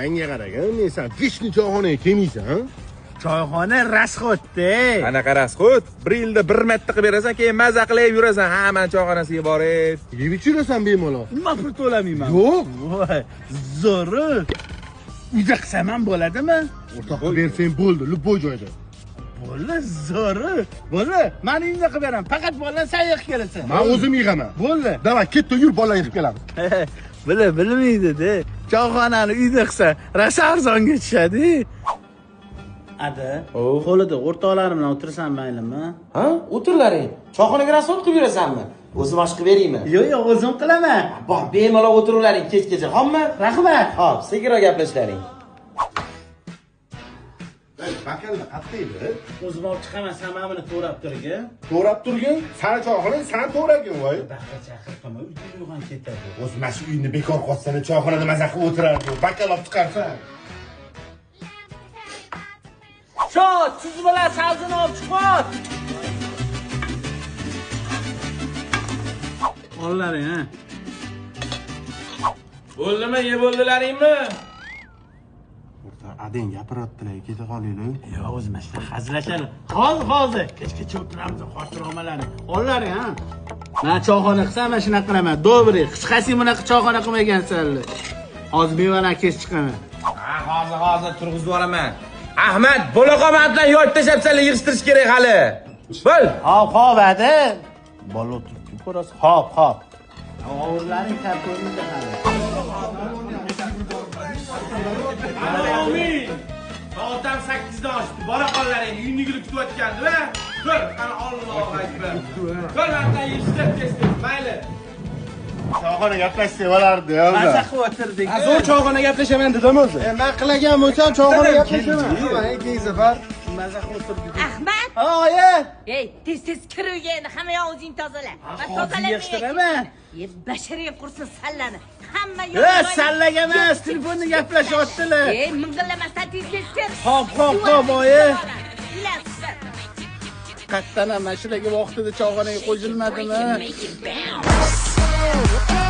Menga qaragan, men sen vishni choyxonaga kelmaysan, Choyxona rasxotda. Qanaqa rasxot? 1 yilda 1 marta qilib berasan, keyin maza qilib yurasan. Hamma choyxonasiga borib. yeb ichirasan bemalol. Nima pul to'lamayman? Yo'q. Voy, zo'ri. Uyda qilsam ham bo'ladimi? O'rtoq bersang bo'ldi, любой joyda. Bo'ldi, zo'ri. Bo'ldi, men uyda qilib beraman. Faqat bolalar sayyoq kelasan. Men o'zim yig'aman. Bo'ldi. Davay, ketdi, yur, bolalarni yig'ib kelamiz. Bilmaydi-da. Choyxonani uyda qilsa, rosa arzonga tushadi. Ada, qo'lida o'rtoqlarim bilan o'tirsam maylimi? Ha? O'tirlaring. Choyxonaga rasot qilib yurasanmi? O'zim osh qilib beraymi? Yo'q, o'zim qilaman. Bor, bemalol o'tiringlaring kechgacha, xo'pmi? Rahmat. Xo'p, sekinroq gaplashlaring. Bakallar qatlaydi. O'zim olib chiqaman, samamini to'rab turgin. To'rab turgin, sana choyxonang, sen to'ragin, voy. Baqa chaqirqama, uyda uyg'on ketadi. O'z mana shu uyni bekor qolsana, choyxonada maza qilib o'tirardi. Bakallar olib chiqarsan. Shot, siz bilan sabzini olib chiqib. Ollaring, ha. Bo'ldimi, yeb bo'ldilaringmi? Adeng gapiryaptilar, keta qolinglar. Yo'q, o'zim mana hazillashadi. Hozir. Kechgacha o'tiramiz, xotirjamalaring. Ollaring, ha. Men choyxona qilsam, mana shunaqa qilaman. Dobri, hech qaysi bunaqa choyxona qilmagansanlar. Hozir mevalar kesib chiqaman. Ha, hozir turg'izib yuboraman. Ahmad, bo'loqomatdan yoyib tashlabsanlar, yig'ishtirish kerak hali. Bo'l. Hop, ada. Bola o'tirib ko'rasiz. Hop. Ovurlaring tarko'rmida hali. Amin. Soatam 8da ochdi. Bora qollaring, uyinigini kutayotgandi-da. Ko'r, qani Allohu akbar. Ko'r, mendan yig'ishtirib tez-tez, mayli. Choyxona gaplashsak bo'lardi, yo'q. Maza qilib o'tirdik. Zo'r choyxona gaplashaman dedim o'zi. Men qilagan bo'lsam choyxona gaplashaman. Keyin safar Maza qilib o'tirdik. Ahmad! Oyi! Ey, tez kir uyga endi, hamma yoq o'zing tozala. Men tozalayman. Bashariy qursin sallani. Hamma yoq. Sallaga emas, telefonda gaplashyaptilar. Ey, ming'illamasdan tez kir. Hop, oyi. Ilasizlar. Qattan ham mashinaga vaqtida choyxonaga qo'yilmadimi? Make it bounce.